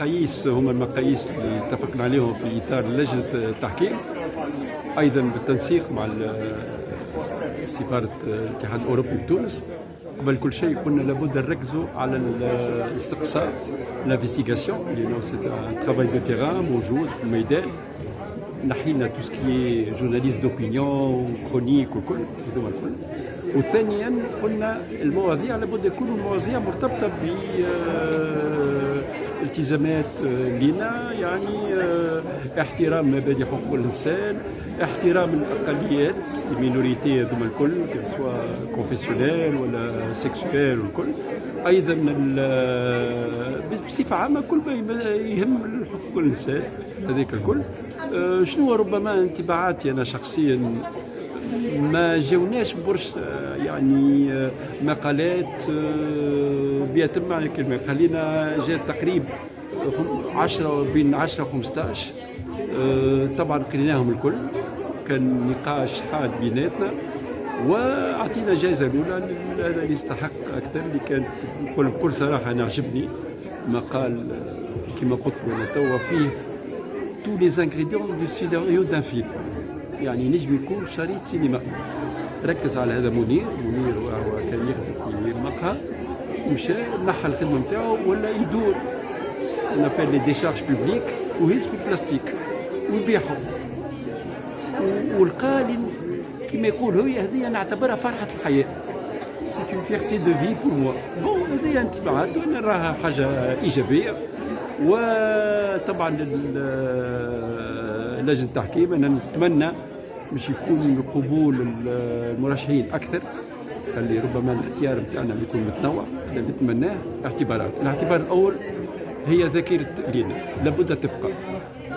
المقاييس هما المقاييس اللي اتفقنا عليهم في إطار لجنة التحكيم، أيضا بالتنسيق مع سفارة الاتحاد الأوروبي بتونس. قبل كل شيء قلنا لابد نركزوا على الاستقصاء، لانفستيغاسيون، لأنه سي ان ترافاي دو تيران موجود في الميدان. نحينا تو سكي جورناليست دوبينيون كرونيك وكل هذوما الكل. وثانيا قلنا المواضيع لابد يكونوا مواضيع مرتبطه بالتزامات لنا، يعني احترام مبادئ حقوق الانسان، احترام الاقليات المينوريتي هذوما الكل سواء كونفيسيونيل ولا سيكسويل والكل. ايضا بصفه عامه كل ما يهم حقوق الانسان هذيك الكل. شنو ربما انطباعاتي انا شخصيا، ما جاوناش برش يعني مقالات بيتم معنى الكلمة. خلينا جات تقريب 10 بين 10 و 15. طبعا قريناهم الكل، كان نقاش حاد بيناتنا، واعطينا جائزة الأولى اللي يستحق أكثر، اللي كانت نقول بكل صراحة أنا عجبني مقال كما قلت أنا توا فيه tous les ingrédients du scénario d'un film. يعني نجم يكون شريط سينما. ركز على هذا منير وهو كان يخدم في المقهى، مشى نحى الخدمه نتاعو ولا يدور نابيل لي ديشارج بوبليك وهز في البلاستيك ويبيعهم، والقالن كما يقول هو هذه نعتبرها فرحه الحياه. سي اون فيرتي دو في بور موا. بون هذه انطباعات وانا نراها حاجه ايجابيه. وطبعا لجنة التحكيم أنا نتمنى مش يكون قبول المرشحين أكثر، خلي ربما الاختيار بتاعنا يكون متنوع. نتمناه اعتبارات. الاعتبار الأول هي ذاكرة لينا لابد تبقى،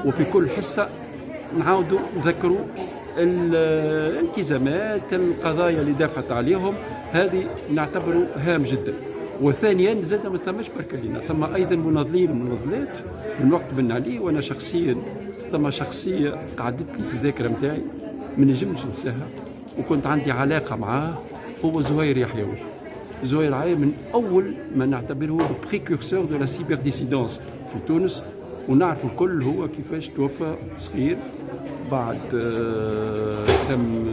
وفي كل حصة نعاودوا نذكروا الالتزامات، القضايا اللي دافعت عليهم، هذه نعتبره هام جدا. وثانيا زاد ما ثماش برك لينا، ثم ايضا مناضلين ومناضلات من وقت بن علي، وانا شخصيا ثم شخصيه قعدت لي في الذاكره نتاعي ما نجمش ننساها وكنت عندي علاقه معاه، هو زهير يحيوي. زهير يحيوي من اول ما نعتبره بريكورسور دو لا سيبر ديسيدونس في تونس، ونعرف الكل هو كيفاش توفى صغير بعد تم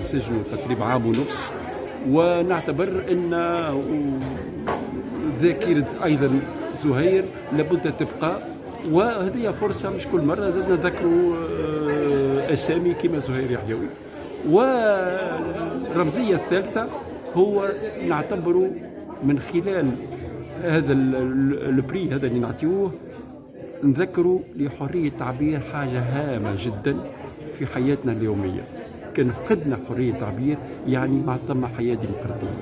سجنه تقريبا عام ونصف. ونعتبر ان ذاكرة ايضا زهير لابد تبقى، وهذه فرصه مش كل مره زاد نذكروا اسامي كما زهير يحيوي. والرمزيه الثالثه هو نعتبره من خلال هذا البري هذا اللي نعطيوه نذكروا لحريه التعبير، حاجه هامه جدا في حياتنا اليوميه. كان فقدنا حرية التعبير يعني ما ثم حياة ديمقراطية،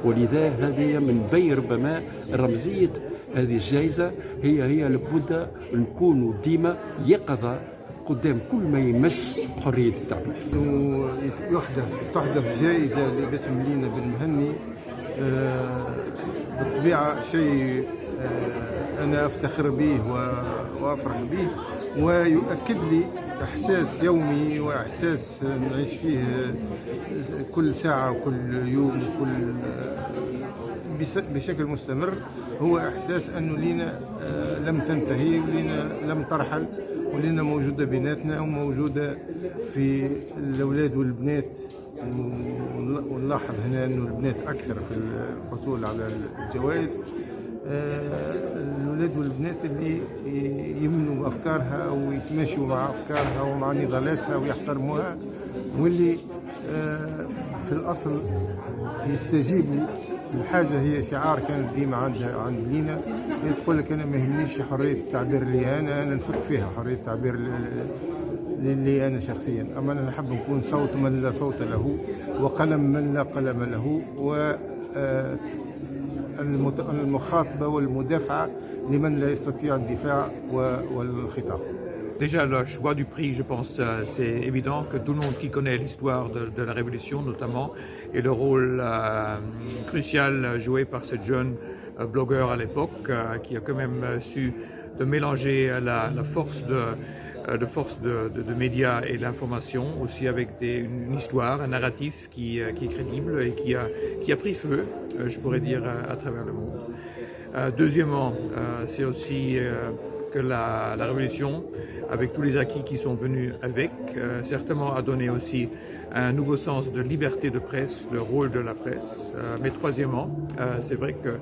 ولذا هذه من بين ربما رمزية هذه الجائزة هي لابد نكونوا ديما يقظة قدام كل ما يمس حرية التعبير. تحدث جائزة باسم لينا بن مهني، بالطبيعة شيء أنا أفتخر به وأفرح به، ويؤكد لي إحساس يومي وإحساس نعيش فيه كل ساعة وكل يوم وكل بشكل مستمر. هو إحساس أنه لينا لم تنتهي ولينا لم ترحل، ولينا موجودة بيناتنا وموجودة في الأولاد والبنات. ونلاحظ هنا أنه البنات أكثر في الحصول على الجوائز. الأولاد والبنات اللي يمنوا بأفكارها ويتماشوا مع أفكارها ومع نضالاتها ويحترموها، واللي في الأصل يستجيبوا الحاجة. هي شعار كانت ديما عند لينا، هي تقول لك أنا ما يهمنيش حرية التعبير اللي أنا نفك فيها، حرية التعبير اللي أنا شخصيا، أما أنا نحب نكون صوت من لا صوت له وقلم من لا قلم له، و المخاطبة والمدافعة لمن لا يستطيع الدفاع والخطاب. Déjà, le choix du prix, je pense, c'est évident que tout le monde qui connaît l'histoire de la Révolution, notamment, et le rôle crucial joué par cette jeune blogueur à l'époque, qui a quand même su de mélanger la force de médias et l'information, aussi avec une histoire, un narratif qui est crédible et qui a pris feu, je pourrais dire, à travers le monde. Deuxièmement, c'est aussi que la révolution, avec tous les acquis qui sont venus avec, certainement a donné aussi un nouveau sens de liberté de presse, le rôle de la presse. Mais troisièmement, c'est vrai que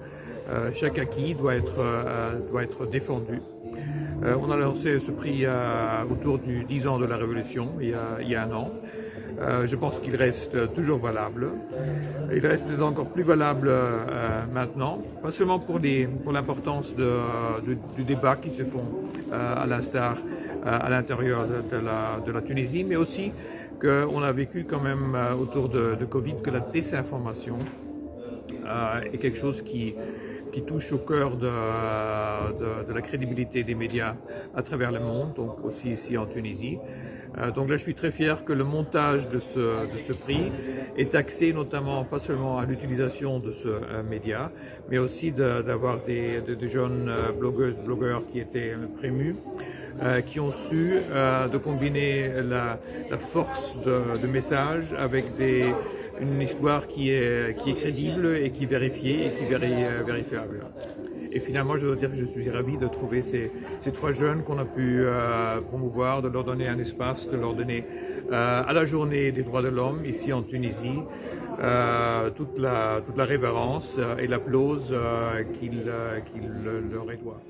chaque acquis doit être défendu. On a lancé ce prix autour du 10 ans de la Révolution, il y a un an. Je pense qu'il reste toujours valable. Il reste encore plus valable maintenant, pas seulement pour l'importance du débat qui se font à l'instar à l'intérieur de la Tunisie, mais aussi qu'on a vécu quand même autour de Covid que la désinformation est quelque chose qui touche au cœur de la crédibilité des médias à travers le monde, donc aussi ici en Tunisie. Donc là, je suis très fier que le montage de ce prix est axé notamment, pas seulement à l'utilisation de ce média, mais aussi d'avoir des jeunes blogueurs qui étaient prémus, qui ont su de combiner la force de message avec une histoire qui est crédible et qui est vérifiée et qui est vérifiable. Et finalement, je dois dire que je suis ravi de trouver ces trois jeunes qu'on a pu promouvoir, de leur donner un espace, de leur donner à la journée des droits de l'homme ici en Tunisie toute la révérence et l'applause qu'il leur est doit.